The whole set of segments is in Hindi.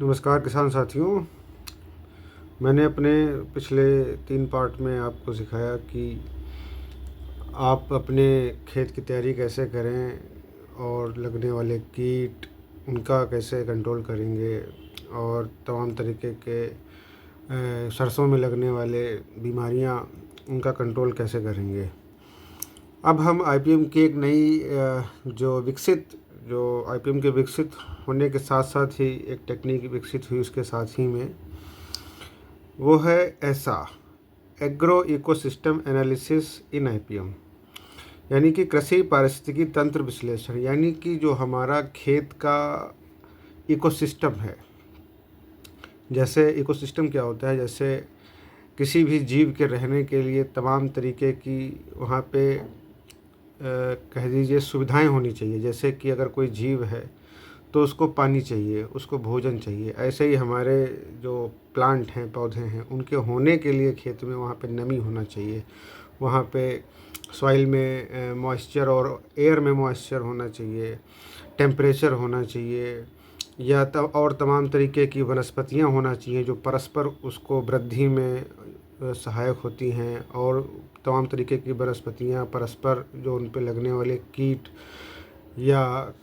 नमस्कार किसान साथियों। मैंने अपने पिछले 3 पार्ट में आपको सिखाया कि आप अपने खेत की तैयारी कैसे करें और लगने वाले कीट उनका कैसे कंट्रोल करेंगे और तमाम तरीके के सरसों में लगने वाले बीमारियां उनका कंट्रोल कैसे करेंगे। अब हम आईपीएम की एक नई जो आईपीएम के विकसित होने के साथ साथ ही एक टेक्निक विकसित हुई उसके साथ ही में वो है ऐसा agro ecosystem analysis in IPM, यानी कि कृषि पारिस्थितिकी तंत्र विश्लेषण। यानी कि जो हमारा खेत का इकोसिस्टम है, जैसे इकोसिस्टम क्या होता है, जैसे किसी भी जीव के रहने के लिए तमाम तरीके की वहाँ पे कह दीजिए सुविधाएं होनी चाहिए। जैसे कि अगर कोई जीव है तो उसको पानी चाहिए, उसको भोजन चाहिए। ऐसे ही हमारे जो प्लांट हैं, पौधे हैं, उनके होने के लिए खेत में वहाँ पे नमी होना चाहिए, वहाँ पे सॉइल में मॉइस्चर और एयर में मॉइस्चर होना चाहिए, टेम्परेचर होना चाहिए, या तब और तमाम तरीके की वनस्पतियाँ होना चाहिए जो परस्पर उसको वृद्धि में सहायक होती हैं। और तमाम तरीके की वनस्पतियाँ परस्पर जो उन पे लगने वाले कीट या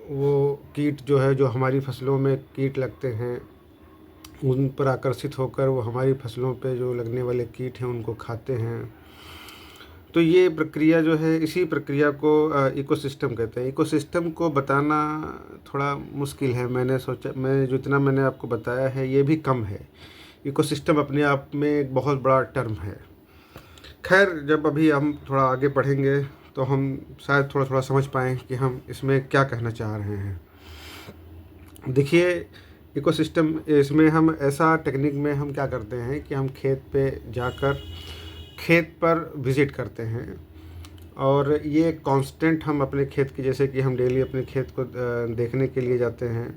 वो कीट जो है जो हमारी फसलों में कीट लगते हैं उन पर आकर्षित होकर वो हमारी फसलों पे जो लगने वाले कीट हैं उनको खाते हैं। तो ये प्रक्रिया जो है, इसी प्रक्रिया को इकोसिस्टम कहते हैं। इकोसिस्टम को बताना थोड़ा मुश्किल है। मैं जितना मैंने आपको बताया है ये भी कम है। इकोसिस्टम अपने आप में एक बहुत बड़ा टर्म है। खैर, जब अभी हम थोड़ा आगे पढ़ेंगे तो हम शायद थोड़ा थोड़ा समझ पाएँ कि हम इसमें क्या कहना चाह रहे हैं। देखिए, इकोसिस्टम इसमें हम ऐसा टेक्निक में हम क्या करते हैं कि हम खेत पे जाकर खेत पर विज़िट करते हैं और ये कांस्टेंट हम अपने खेत की, जैसे कि हम डेली अपने खेत को देखने के लिए जाते हैं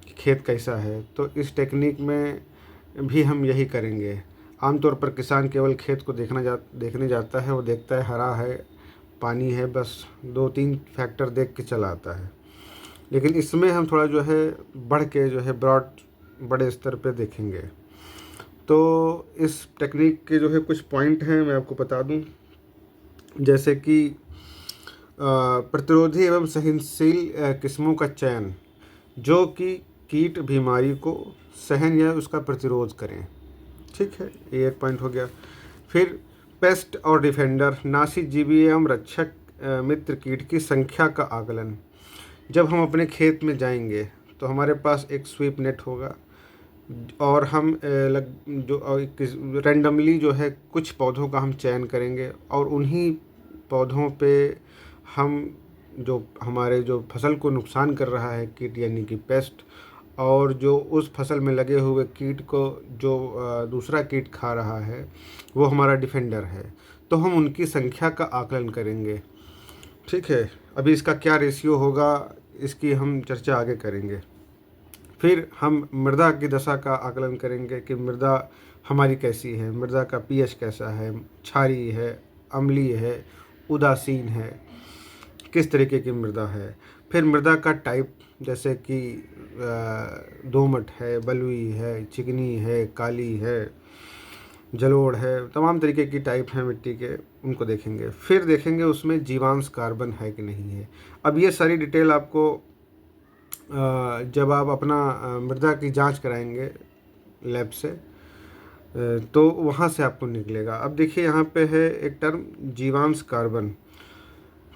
कि खेत कैसा है, तो इस टेक्निक में भी हम यही करेंगे। आमतौर पर किसान केवल खेत को देखने जाता है, वो देखता है हरा है, पानी है, बस 2-3 फैक्टर देख के चला आता है। लेकिन इसमें हम थोड़ा जो है बढ़ के जो है बड़े स्तर पे देखेंगे। तो इस टेक्निक के जो है कुछ पॉइंट हैं, मैं आपको बता दूं। जैसे कि प्रतिरोधी एवं सहनशील किस्मों का चयन जो कि कीट बीमारी को सहन या उसका प्रतिरोध करें। ठीक है, ये एक पॉइंट हो गया। फिर पेस्ट और डिफेंडर नासी जीवी एवं रक्षक मित्र कीट की संख्या का आकलन। जब हम अपने खेत में जाएंगे तो हमारे पास एक स्वीप नेट होगा और हम रैंडमली जो है कुछ पौधों का हम चयन करेंगे और उन्हीं पौधों पे हम जो हमारे जो फसल को नुकसान कर रहा है कीट यानी कि पेस्ट, और जो उस फसल में लगे हुए कीट को जो दूसरा कीट खा रहा है वो हमारा डिफेंडर है, तो हम उनकी संख्या का आकलन करेंगे। ठीक है, अभी इसका क्या रेशियो होगा इसकी हम चर्चा आगे करेंगे। फिर हम मृदा की दशा का आकलन करेंगे कि मृदा हमारी कैसी है, मृदा का पीएच कैसा है, क्षारीय है, अम्लीय है, उदासीन है, किस तरीके की मृदा है। फिर मृदा का टाइप, जैसे कि दोमट है, बलुई है, चिकनी है, काली है, जलोढ़ है, तमाम तरीके की टाइप हैं मिट्टी के, उनको देखेंगे। फिर देखेंगे उसमें जीवांश कार्बन है कि नहीं है। अब ये सारी डिटेल आपको जब आप अपना मृदा की जांच कराएंगे लैब से तो वहाँ से आपको निकलेगा। अब देखिए यहाँ पे है एक टर्म जीवांश कार्बन,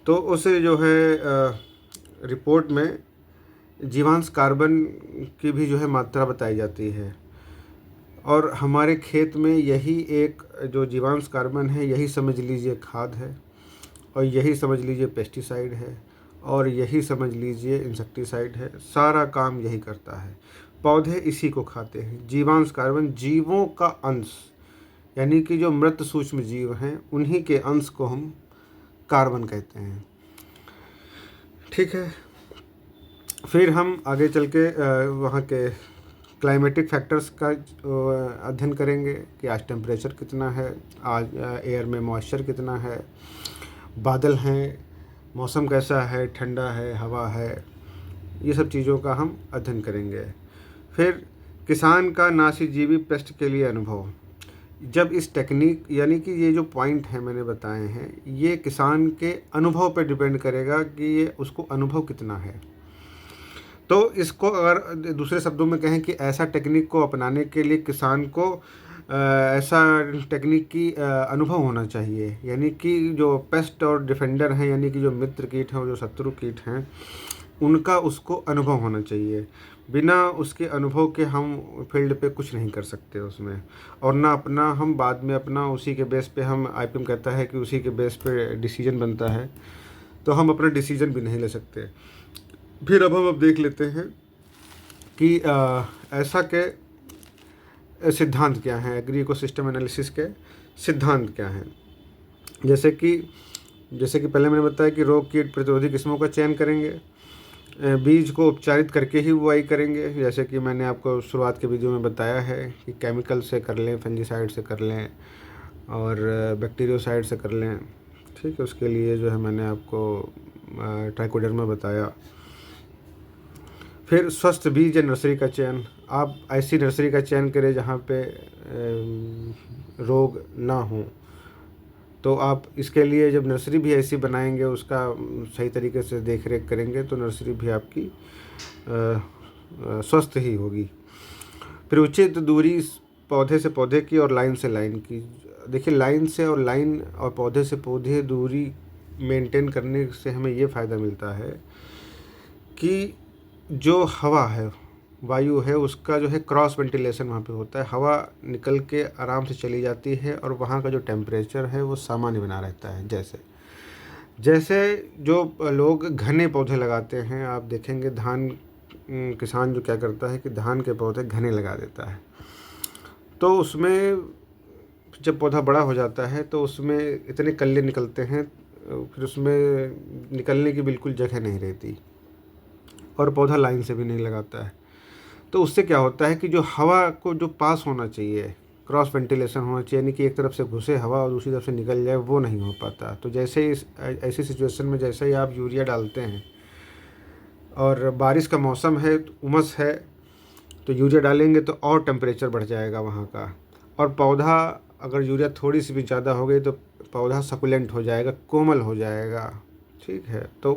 तो उसे जो है रिपोर्ट में जीवांश कार्बन की भी जो है मात्रा बताई जाती है। और हमारे खेत में यही एक जो जीवांश कार्बन है यही समझ लीजिए खाद है, और यही समझ लीजिए पेस्टिसाइड है, और यही समझ लीजिए इंसेक्टिसाइड है। सारा काम यही करता है। पौधे इसी को खाते हैं। जीवांश कार्बन जीवों का अंश, यानी कि जो मृत सूक्ष्म जीव हैं उन्हीं के अंश को हम कार्बन कहते हैं। ठीक है, फिर हम आगे चल के वहाँ के क्लाइमेटिक फैक्टर्स का अध्ययन करेंगे कि आज टेम्परेचर कितना है, आज एयर में मॉइस्चर कितना है, बादल हैं, मौसम कैसा है, ठंडा है, हवा है, ये सब चीज़ों का हम अध्ययन करेंगे। फिर किसान का नासीजीवी पेस्ट के लिए अनुभव। जब इस टेक्निक यानी कि ये जो पॉइंट है मैंने बताए हैं, ये किसान के अनुभव पर डिपेंड करेगा कि ये उसको अनुभव कितना है। तो इसको अगर दूसरे शब्दों में कहें कि ऐसा टेक्निक को अपनाने के लिए किसान को ऐसा टेक्निक की अनुभव होना चाहिए, यानी कि जो पेस्ट और डिफेंडर हैं, यानी कि जो मित्र कीट हैं और जो शत्रु कीट हैं, उनका उसको अनुभव होना चाहिए। बिना उसके अनुभव के हम फील्ड पे कुछ नहीं कर सकते उसमें, और ना अपना हम बाद में अपना उसी के बेस पे हम आईपीएम कहता है कि उसी के बेस पे डिसीजन बनता है, तो हम अपना डिसीजन भी नहीं ले सकते। फिर अब हम देख लेते हैं कि ऐसा के सिद्धांत क्या हैं, एग्री इकोसिस्टम एनालिसिस के सिद्धांत क्या हैं। जैसे कि पहले मैंने बताया कि रोग कीट प्रतिरोधी किस्मों का चयन करेंगे, बीज को उपचारित करके ही बुआई करेंगे, जैसे कि मैंने आपको शुरुआत के वीडियो में बताया है कि केमिकल से कर लें, फंजीसाइड से कर लें और बैक्टीरियोसाइड से कर लें। ठीक है, उसके लिए जो है मैंने आपको ट्राइकोडर्मा बताया। फिर स्वस्थ बीज या नर्सरी का चयन, आप ऐसी नर्सरी का चयन करें जहाँ पे रोग ना हो। तो आप इसके लिए जब नर्सरी भी ऐसी बनाएंगे, उसका सही तरीके से देख रेख करेंगे, तो नर्सरी भी आपकी स्वस्थ ही होगी। फिर उचित दूरी पौधे से पौधे की और लाइन से लाइन की। देखिए, लाइन से और लाइन और पौधे से पौधे दूरी मेंटेन करने से हमें ये फ़ायदा मिलता है कि जो हवा है, वायु है, उसका जो है क्रॉस वेंटिलेशन वहाँ पे होता है, हवा निकल के आराम से चली जाती है और वहाँ का जो टेम्परेचर है वो सामान्य बना रहता है। जैसे जो लोग घने पौधे लगाते हैं, आप देखेंगे धान किसान जो क्या करता है कि धान के पौधे घने लगा देता है, तो उसमें जब पौधा बड़ा हो जाता है तो उसमें इतने कल्ले निकलते हैं, फिर उसमें निकलने की बिल्कुल जगह नहीं रहती, और पौधा लाइन से भी नहीं लगाता है। तो उससे क्या होता है कि जो हवा को जो पास होना चाहिए, क्रॉस वेंटिलेशन होना चाहिए, यानी कि एक तरफ से घुसे हवा और दूसरी तरफ से निकल जाए, वो नहीं हो पाता। तो जैसे इस ऐसी सिचुएशन में जैसे ही आप यूरिया डालते हैं और बारिश का मौसम है, उमस है, तो यूरिया डालेंगे तो और टेम्परेचर बढ़ जाएगा वहाँ का, और पौधा अगर यूरिया थोड़ी सी भी ज़्यादा हो गई तो पौधा सकुलेंट हो जाएगा, कोमल हो जाएगा। ठीक है, तो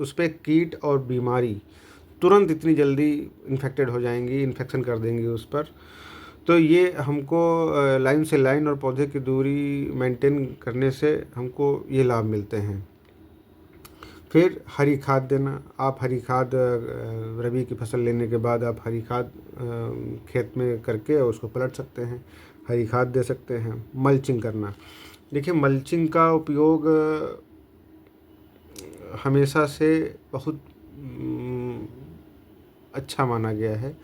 उस पर कीट और बीमारी तुरंत इतनी जल्दी इन्फेक्टेड हो जाएंगी, इन्फेक्शन कर देंगी उस पर। तो ये हमको लाइन से लाइन और पौधे की दूरी मेंटेन करने से हमको ये लाभ मिलते हैं। फिर हरी खाद देना, आप हरी खाद रबी की फसल लेने के बाद आप हरी खाद खेत में करके उसको पलट सकते हैं, हरी खाद दे सकते हैं। मल्चिंग करना, देखिए मल्चिंग का उपयोग हमेशा से बहुत अच्छा माना गया है।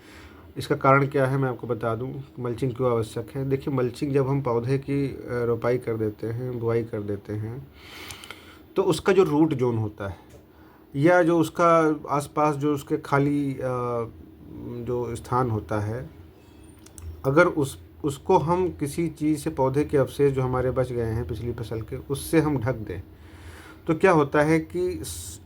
इसका कारण क्या है मैं आपको बता दूं, मल्चिंग क्यों आवश्यक है। देखिए, मल्चिंग जब हम पौधे की रोपाई कर देते हैं, बुआई कर देते हैं, तो उसका जो रूट जोन होता है या जो उसका आसपास जो उसके खाली जो स्थान होता है, अगर उसको हम किसी चीज़ से, पौधे के अवशेष जो हमारे बच गए हैं पिछली फसल के, उससे हम ढक दें, तो क्या होता है कि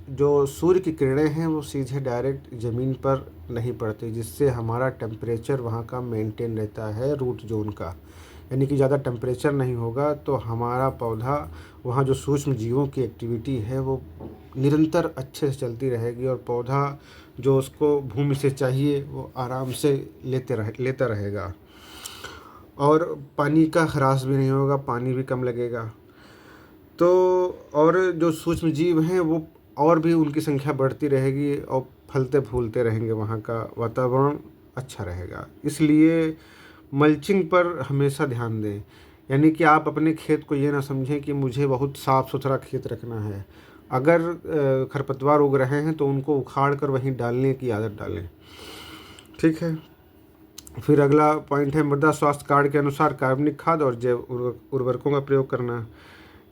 जो सूर्य की किरणें हैं वो सीधे डायरेक्ट ज़मीन पर नहीं पड़ती, जिससे हमारा टेम्परेचर वहाँ का मेंटेन रहता है, रूट जोन का। यानी कि ज़्यादा टेम्परेचर नहीं होगा तो हमारा पौधा, वहाँ जो सूक्ष्म जीवों की एक्टिविटी है वो निरंतर अच्छे से चलती रहेगी, और पौधा जो उसको भूमि से चाहिए वो आराम से लेता रहेगा, और पानी का ह्रास भी नहीं होगा, पानी भी कम लगेगा। तो और जो सूक्ष्म जीव हैं वो और भी उनकी संख्या बढ़ती रहेगी और फलते फूलते रहेंगे, वहाँ का वातावरण अच्छा रहेगा। इसलिए मल्चिंग पर हमेशा ध्यान दें, यानी कि आप अपने खेत को ये ना समझें कि मुझे बहुत साफ़ सुथरा खेत रखना है। अगर खरपतवार उग रहे हैं तो उनको उखाड़ कर वहीं डालने की आदत डालें। ठीक है, फिर अगला पॉइंट है मृदा स्वास्थ्य कार्ड के अनुसार कार्बनिक खाद और जैव उर्वरकों का प्रयोग करना।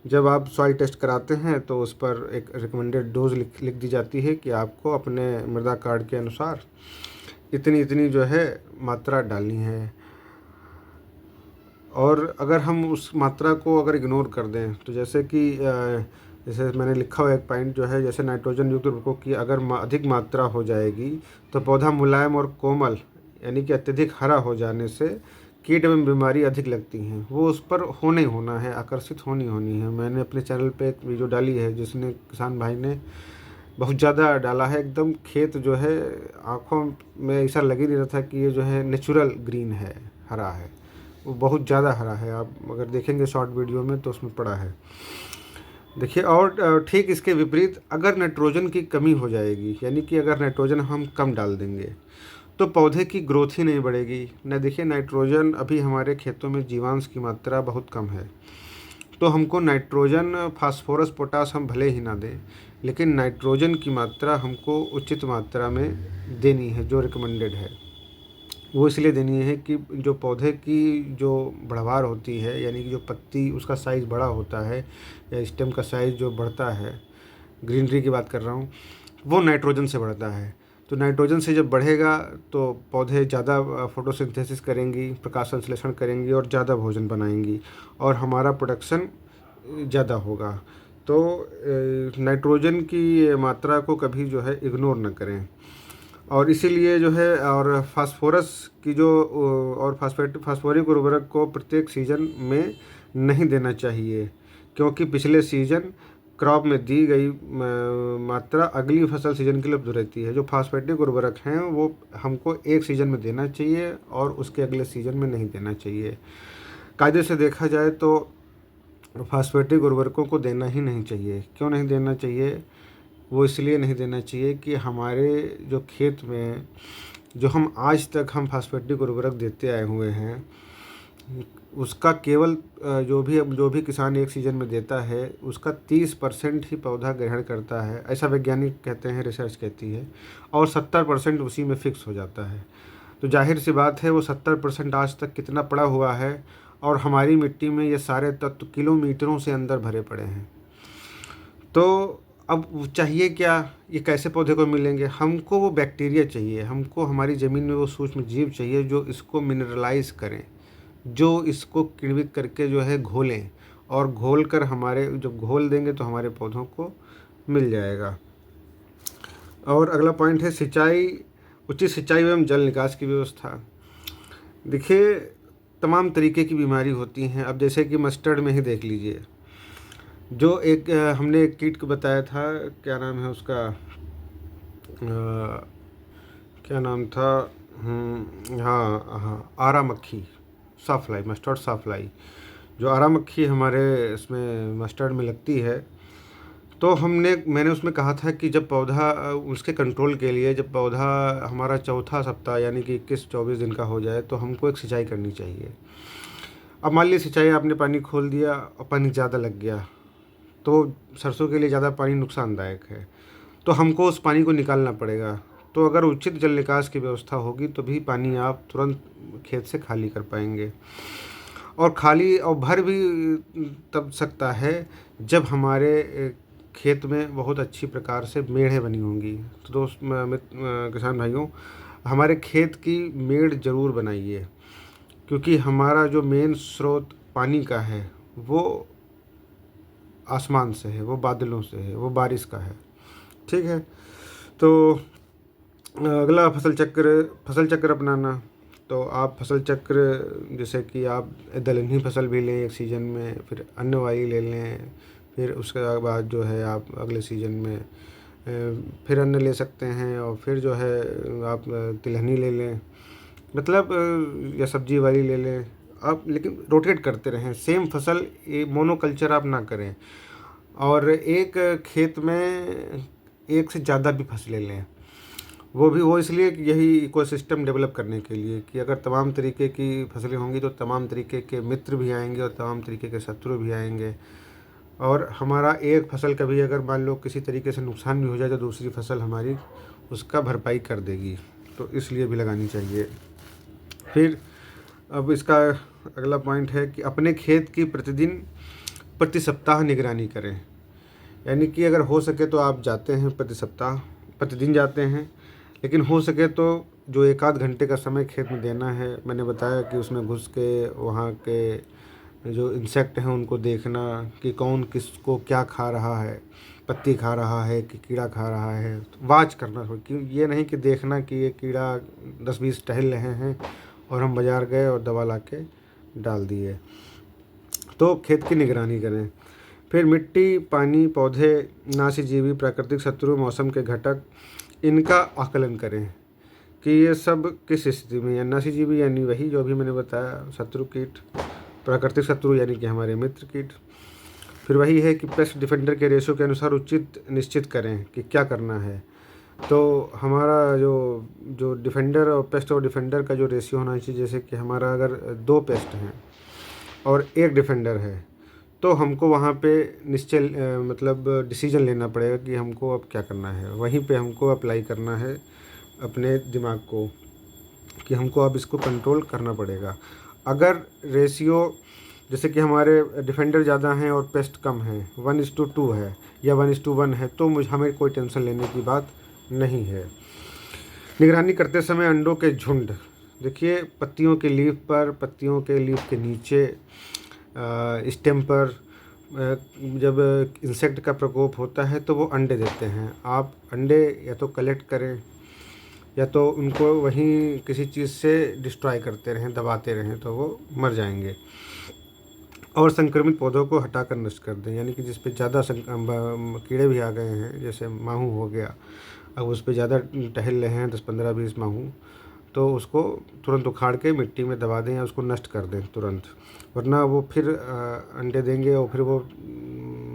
जब आप सॉइल टेस्ट कराते हैं तो उस पर एक रिकमेंडेड डोज लिख दी जाती है कि आपको अपने मृदा कार्ड के अनुसार इतनी इतनी जो है मात्रा डालनी है, और अगर हम उस मात्रा को अगर इग्नोर कर दें तो जैसे मैंने लिखा हुआ एक पॉइंट जो है, जैसे नाइट्रोजन युक्त उर्वरकों की अगर अधिक मात्रा हो जाएगी तो पौधा मुलायम और कोमल यानी कि अत्यधिक हरा हो जाने से कीट एवं बीमारी अधिक लगती हैं, वो उस पर होने होना है, आकर्षित होनी है। मैंने अपने चैनल पे एक वीडियो डाली है जिसने किसान भाई ने बहुत ज़्यादा डाला है, एकदम खेत जो है आँखों में ऐसा लग ही नहीं रहा था कि ये जो है नेचुरल ग्रीन है, हरा है, वो बहुत ज़्यादा हरा है। आप अगर देखेंगे शॉर्ट वीडियो में तो उसमें पड़ा है, देखिए। और ठीक इसके विपरीत अगर नाइट्रोजन की कमी हो जाएगी, यानी कि अगर नाइट्रोजन हम कम डाल देंगे तो पौधे की ग्रोथ ही नहीं बढ़ेगी। न देखिए, नाइट्रोजन अभी हमारे खेतों में जीवांश की मात्रा बहुत कम है, तो हमको नाइट्रोजन, फास्फोरस, पोटास हम भले ही ना दें, लेकिन नाइट्रोजन की मात्रा हमको उचित मात्रा में देनी है, जो रिकमेंडेड है। वो इसलिए देनी है कि जो पौधे की जो बढ़वार होती है, यानी कि जो पत्ती उसका साइज़ बड़ा होता है या स्टेम का साइज़ जो बढ़ता है, ग्रीनरी की बात कर रहा हूँ, वो नाइट्रोजन से बढ़ता है। तो नाइट्रोजन से जब बढ़ेगा तो पौधे ज़्यादा फोटोसिंथेसिस करेंगी, प्रकाश संश्लेषण करेंगी और ज़्यादा भोजन बनाएंगी और हमारा प्रोडक्शन ज़्यादा होगा। तो नाइट्रोजन की मात्रा को कभी जो है इग्नोर न करें। और इसीलिए जो है, और फास्फोरस की जो और फास्फोरिक उर्वरक को प्रत्येक सीजन में नहीं देना चाहिए, क्योंकि पिछले सीजन क्रॉप में दी गई मात्रा अगली फसल सीजन के लिए उपलब्ध रहती है। जो फास्फेटिक उर्वरक हैं वो हमको एक सीज़न में देना चाहिए और उसके अगले सीज़न में नहीं देना चाहिए। कायदे से देखा जाए तो फास्फेटिक उर्वरकों को देना ही नहीं चाहिए। क्यों नहीं देना चाहिए? वो इसलिए नहीं देना चाहिए कि हमारे जो खेत में जो हम आज तक हम फास्फेटिक उर्वरक देते आए हुए हैं, उसका केवल जो भी किसान एक सीज़न में देता है उसका 30% ही पौधा ग्रहण करता है, ऐसा वैज्ञानिक कहते हैं, रिसर्च कहती है, और 70% उसी में फिक्स हो जाता है। तो जाहिर सी बात है वो 70% आज तक कितना पड़ा हुआ है, और हमारी मिट्टी में ये सारे तत्व किलोमीटरों से अंदर भरे पड़े हैं। तो अब चाहिए क्या? ये कैसे पौधे को मिलेंगे? हमको वो बैक्टीरिया चाहिए, हमको हमारी ज़मीन में वो सूक्ष्म जीव चाहिए जो इसको मिनरलाइज करें, जो इसको किण्वित करके जो है घोलें, और घोल कर हमारे जब घोल देंगे तो हमारे पौधों को मिल जाएगा। और अगला पॉइंट है सिंचाई, उचित सिंचाई एवं जल निकास की व्यवस्था। देखिए, तमाम तरीके की बीमारी होती हैं। अब जैसे कि मस्टर्ड में ही देख लीजिए, जो एक हमने एक कीट को बताया था, क्या नाम है उसका, क्या नाम था, हाँ, आरा मक्खी, साफ्लाई, मस्टर्ड साफ्लाई, जो आरा मक्खी हमारे इसमें मस्टर्ड में लगती है। तो मैंने उसमें कहा था कि जब पौधा उसके कंट्रोल के लिए, जब पौधा हमारा चौथा सप्ताह यानी कि 21-24 दिन का हो जाए तो हमको एक सिंचाई करनी चाहिए। अब मान लीजिए सिंचाई आपने, पानी खोल दिया और पानी ज़्यादा लग गया, तो सरसों के लिए ज़्यादा पानी नुकसानदायक है, तो हमको उस पानी को निकालना पड़ेगा। तो अगर उचित जल निकास की व्यवस्था होगी तो भी पानी आप तुरंत खेत से खाली कर पाएंगे। और खाली और भर भी तब सकता है जब हमारे खेत में बहुत अच्छी प्रकार से मेढ़ें बनी होंगी। तो दोस्त किसान भाइयों, हमारे खेत की मेढ़ ज़रूर बनाइए, क्योंकि हमारा जो मेन स्रोत पानी का है वो आसमान से है, वो बादलों से है, वो बारिश का है। ठीक है। तो अगला फसल चक्र अपनाना। तो आप फसल चक्र, जैसे कि आप दलहनी फसल भी लें एक सीज़न में, फिर अन्न वाई ले लें, फिर उसके बाद जो है आप अगले सीज़न में फिर अन्न ले सकते हैं, और फिर जो है आप तिलहनी ले लें, मतलब या सब्जी वाली ले लें आप, लेकिन रोटेट करते रहें। सेम फसल, मोनोकल्चर आप ना करें, और एक खेत में एक से ज़्यादा भी फसलें लें। वो इसलिए कि यही इकोसिस्टम डेवलप करने के लिए, कि अगर तमाम तरीके की फसलें होंगी तो तमाम तरीके के मित्र भी आएंगे और तमाम तरीके के शत्रु भी आएंगे, और हमारा एक फसल कभी अगर मान लो किसी तरीके से नुकसान भी हो जाए तो दूसरी फसल हमारी उसका भरपाई कर देगी। तो इसलिए भी लगानी चाहिए। फिर अब इसका अगला पॉइंट है कि अपने खेत की प्रति सप्ताह निगरानी करें। यानी कि अगर हो सके तो आप जाते हैं प्रतिदिन जाते हैं, लेकिन हो सके तो जो 1-8 घंटे का समय खेत में देना है, मैंने बताया कि उसमें घुस के वहाँ के जो इंसेक्ट हैं उनको देखना कि कौन किसको क्या खा रहा है, पत्ती खा रहा है कि कीड़ा खा रहा है। वॉच करना, कि ये नहीं कि देखना कि ये कीड़ा 10-20 टहल रहे हैं और हम बाज़ार गए और दवा ला के डाल दिए। तो खेत की निगरानी करें। फिर मिट्टी, पानी, पौधे, नाशीजीवी, प्राकृतिक शत्रु, मौसम के घटक, इनका आकलन करें कि ये सब किस स्थिति में, या नाशीजीवी यानी वही जो अभी मैंने बताया, शत्रु कीट, प्राकृतिक शत्रु यानी कि हमारे मित्र कीट। फिर वही है कि पेस्ट डिफेंडर के रेशो के अनुसार उचित निश्चित करें कि क्या करना है। तो हमारा जो जो डिफेंडर और पेस्ट और डिफेंडर का जो रेशियो होना चाहिए, जैसे कि हमारा अगर 2 पेस्ट हैं और 1 डिफेंडर है, तो हमको वहाँ पे निश्चय मतलब डिसीजन लेना पड़ेगा कि हमको अब क्या करना है। वहीं पे हमको अप्लाई करना है अपने दिमाग को कि हमको अब इसको कंट्रोल करना पड़ेगा। अगर रेशियो जैसे कि हमारे डिफेंडर ज़्यादा हैं और पेस्ट कम हैं, 1:2 है या 1:1 है, तो हमें कोई टेंशन लेने की बात नहीं है। निगरानी करते समय अंडों के झुंड, देखिए पत्तियों के लीफ पर, पत्तियों के लीफ के नीचे, स्टेम पर जब इंसेक्ट का प्रकोप होता है तो वो अंडे देते हैं। आप अंडे या तो कलेक्ट करें या तो उनको वहीं किसी चीज़ से डिस्ट्रॉय करते रहें, दबाते रहें, तो वो मर जाएंगे। और संक्रमित पौधों को हटाकर नष्ट कर दें, यानी कि जिस पे ज़्यादा कीड़े भी आ गए हैं, जैसे माहू हो गया, अब उस पे ज़्यादा टहल रहे हैं 10, 15, 20 माहू, तो उसको तुरंत उखाड़ के मिट्टी में दबा दें या उसको नष्ट कर दें तुरंत, वरना वो फिर अंडे देंगे और फिर वो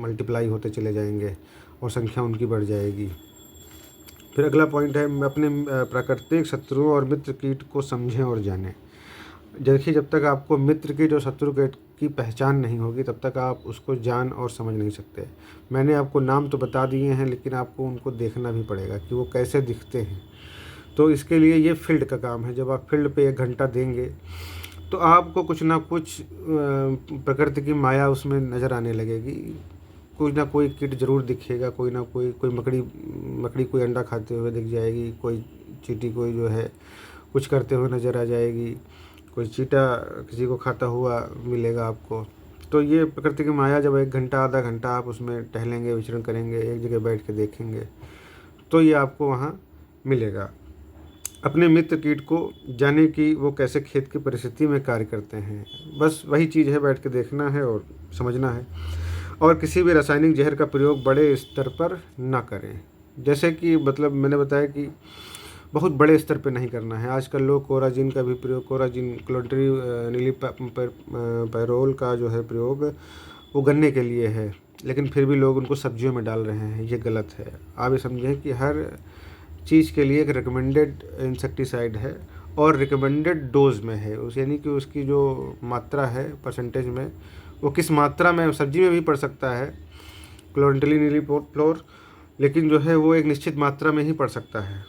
मल्टीप्लाई होते चले जाएंगे और संख्या उनकी बढ़ जाएगी। फिर अगला पॉइंट है, अपने प्राकृतिक शत्रुओं और मित्र कीट को समझें और जानें। देखिए, जब तक आपको मित्र कीट और शत्रु कीट की पहचान नहीं होगी तब तक आप उसको जान और समझ नहीं सकते। मैंने आपको नाम तो बता दिए हैं, लेकिन आपको उनको देखना भी पड़ेगा कि वो कैसे दिखते हैं। तो इसके लिए ये फील्ड का काम है। जब आप फील्ड पे 1 घंटा देंगे तो आपको कुछ ना कुछ प्रकृति की माया उसमें नज़र आने लगेगी। कोई ना कोई कीट ज़रूर दिखेगा, कोई ना कोई मकड़ी कोई अंडा खाते हुए दिख जाएगी, कोई चींटी कोई जो है कुछ करते हुए नज़र आ जाएगी, कोई चींटा किसी को खाता हुआ मिलेगा आपको। तो ये प्रकृति की माया, जब 1 घंटा, आधा घंटा आप उसमें टहलेंगे, विचरण करेंगे, एक जगह बैठ के देखेंगे, तो ये आपको वहाँ मिलेगा। अपने मित्र कीट को जाने कि वो कैसे खेत की परिस्थिति में कार्य करते हैं। बस वही चीज़ है, बैठ के देखना है और समझना है। और किसी भी रासायनिक जहर का प्रयोग बड़े स्तर पर ना करें। जैसे कि मतलब मैंने बताया कि बहुत बड़े स्तर पे नहीं करना है। आजकल लोग कोराजिन का भी प्रयोग, कोराजिन क्लोंट्रीनिलीप्रोल का जो है प्रयोग वो गन्ने के लिए है, लेकिन फिर भी लोग उनको सब्जियों में डाल रहे हैं। ये गलत है। आप ये समझें कि हर चीज़ के लिए एक रिकमेंडेड इंसेक्टिसाइड है और रिकमेंडेड डोज में है, उस यानी कि उसकी जो मात्रा है परसेंटेज में, वो किस मात्रा में, सब्जी में भी पड़ सकता है क्लोंट्रीनिलीप्रोल, लेकिन जो है वो एक निश्चित मात्रा में ही पड़ सकता है।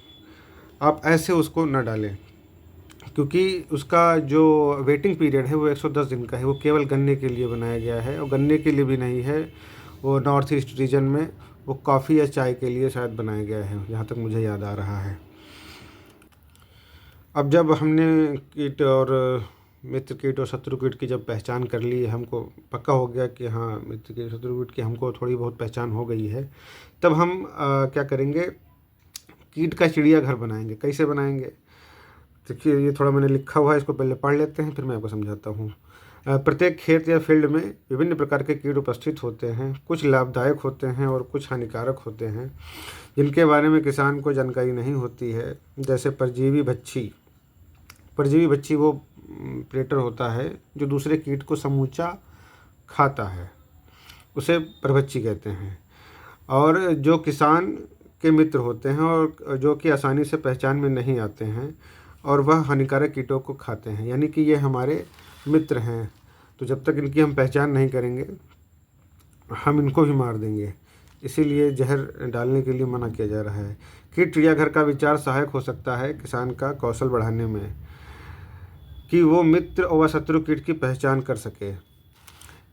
आप ऐसे उसको न डालें, क्योंकि उसका जो वेटिंग पीरियड है वो 110 दिन का है। वो केवल गन्ने के लिए बनाया गया है, और गन्ने के लिए भी नहीं है, वो नॉर्थ ईस्ट रीजन में वो कॉफ़ी या चाय के लिए शायद बनाया गया है, जहाँ तक मुझे याद आ रहा है। अब जब हमने कीट और मित्र कीट और शत्रु कीट की जब पहचान कर ली, हमको पक्का हो गया कि हाँ मित्र कीट शत्रु कीट की हमको थोड़ी बहुत पहचान हो गई है, तब हम क्या करेंगे, कीट का चिड़ियाघर बनाएंगे। कैसे बनाएंगे, देखिए ये थोड़ा मैंने लिखा हुआ है, इसको पहले पढ़ लेते हैं, फिर मैं आपको समझाता हूँ। प्रत्येक खेत या फील्ड में विभिन्न प्रकार के कीट उपस्थित होते हैं। कुछ लाभदायक होते हैं और कुछ हानिकारक होते हैं, जिनके बारे में किसान को जानकारी नहीं होती है। जैसे परजीवी भच्छी। परजीवी भच्छी वो प्रेटर होता है जो दूसरे कीट को समूचा खाता है, उसे परभच्छी कहते हैं। और जो किसान के मित्र होते हैं और जो कि आसानी से पहचान में नहीं आते हैं, और वह हानिकारक कीटों को खाते हैं, यानी कि ये हमारे मित्र हैं। तो जब तक इनकी हम पहचान नहीं करेंगे, हम इनको भी मार देंगे। इसीलिए जहर डालने के लिए मना किया जा रहा है। कीट चिड़ियाघर का विचार सहायक हो सकता है किसान का कौशल बढ़ाने में, कि वो मित्र व शत्रु कीट की पहचान कर सके।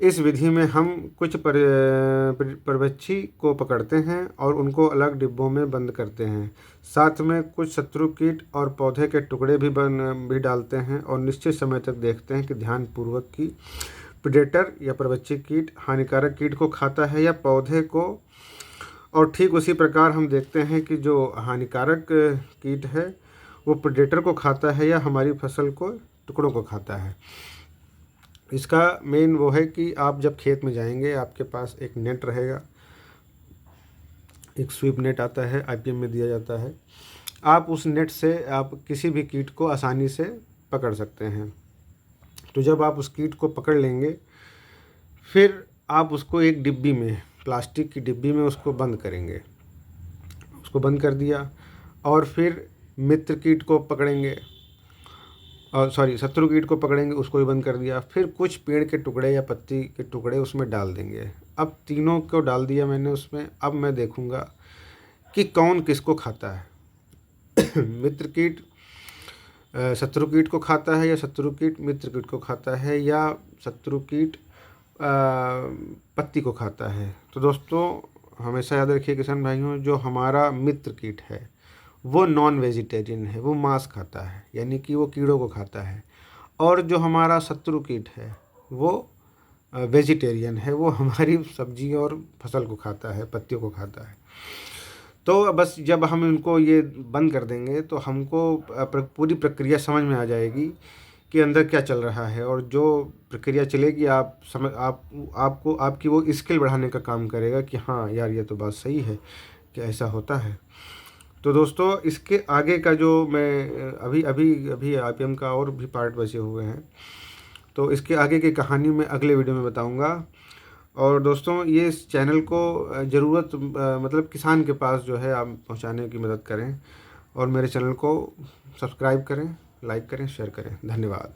इस विधि में हम कुछ परभक्षी को पकड़ते हैं और उनको अलग डिब्बों में बंद करते हैं। साथ में कुछ शत्रु कीट और पौधे के टुकड़े भी डालते हैं और निश्चित समय तक देखते हैं कि ध्यानपूर्वक कि प्रेडेटर या परभक्षी कीट हानिकारक कीट को खाता है या पौधे को और ठीक उसी प्रकार हम देखते हैं कि जो हानिकारक कीट है वो प्रेडेटर को खाता है या हमारी फसल को टुकड़ों को खाता है। इसका मेन वो है कि आप जब खेत में जाएंगे आपके पास एक नेट रहेगा, एक स्वीप नेट आता है, आईपीएम में दिया जाता है। आप उस नेट से आप किसी भी कीट को आसानी से पकड़ सकते हैं। तो जब आप उस कीट को पकड़ लेंगे फिर आप उसको एक डिब्बी में, प्लास्टिक की डिब्बी में उसको बंद करेंगे। उसको बंद कर दिया और फिर मित्र कीट को पकड़ेंगे, और शत्रु कीट को पकड़ेंगे, उसको भी बंद कर दिया। फिर कुछ पेड़ के टुकड़े या पत्ती के टुकड़े उसमें डाल देंगे। अब तीनों को डाल दिया मैंने उसमें। अब मैं देखूंगा कि कौन किसको खाता है। मित्र कीट शत्रु कीट को खाता है या शत्रु कीट मित्र कीट को खाता है या शत्रु कीट पत्ती को खाता है। तो दोस्तों हमेशा याद रखिए किसान भाइयों, जो हमारा मित्र कीट है वो नॉन वेजिटेरियन है, वो मांस खाता है, यानी कि वो कीड़ों को खाता है। और जो हमारा शत्रु कीट है वो वेजिटेरियन है, वो हमारी सब्जी और फसल को खाता है, पत्तियों को खाता है। तो बस जब हम इनको ये बंद कर देंगे तो हमको पूरी प्रक्रिया समझ में आ जाएगी कि अंदर क्या चल रहा है, और जो प्रक्रिया चलेगी आपको आपकी वो स्किल बढ़ाने का काम करेगा कि हाँ यार ये तो बात सही है कि ऐसा होता है। तो दोस्तों इसके आगे का जो मैं अभी आईपीएम का और भी पार्ट बचे हुए हैं, तो इसके आगे की कहानी मैं अगले वीडियो में बताऊंगा। और दोस्तों ये इस चैनल को ज़रूरत मतलब किसान के पास जो है आप पहुंचाने की मदद करें, और मेरे चैनल को सब्सक्राइब करें, लाइक करें, शेयर करें। धन्यवाद।